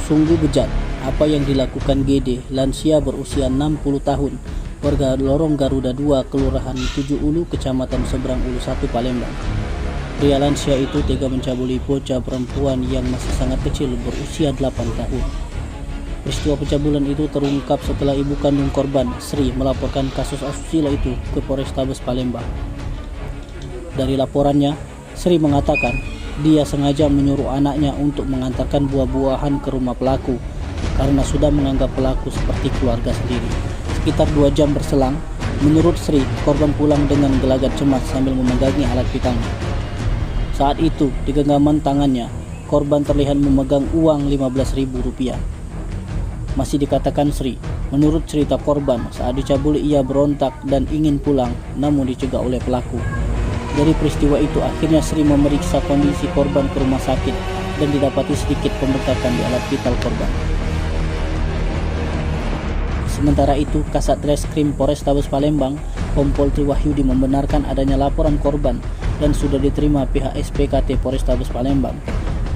Sungguh bejat apa yang dilakukan GD, lansia berusia 60 tahun, warga Lorong Garuda 2, Kelurahan 7 Ulu, Kecamatan Seberang Ulu 1, Palembang. Pria lansia itu tega mencabuli bocah perempuan yang masih sangat kecil berusia 8 tahun. Peristiwa pencabulan itu terungkap setelah ibu kandung korban, Sri, melaporkan kasus asusila itu ke Polrestabes Palembang. Dari laporannya, Sri mengatakan dia sengaja menyuruh anaknya untuk mengantarkan buah-buahan ke rumah pelaku karena sudah menganggap pelaku seperti keluarga sendiri. Sekitar 2 jam berselang, menurut Sri, korban pulang dengan gelagat cemas sambil memegangi alat vitalnya. Saat itu, di genggaman tangannya, korban terlihat memegang uang Rp15.000. Masih dikatakan Sri, menurut cerita korban, saat dicabuli ia berontak dan ingin pulang, namun dicegah oleh pelaku. Dari peristiwa itu, akhirnya Sri memeriksa kondisi korban ke rumah sakit dan didapati sedikit pembengkakan di alat vital korban. Sementara itu, Kasat Reskrim Polrestabes Palembang, Kompol Triwahyudi, membenarkan adanya laporan korban dan sudah diterima pihak SPKT Polrestabes Palembang.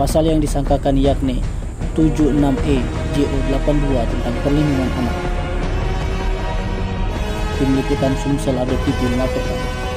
Pasal yang disangkakan yakni 76E JO 82 tentang perlindungan anak. Tim Liputan Sumsel Ado TV melaporkan.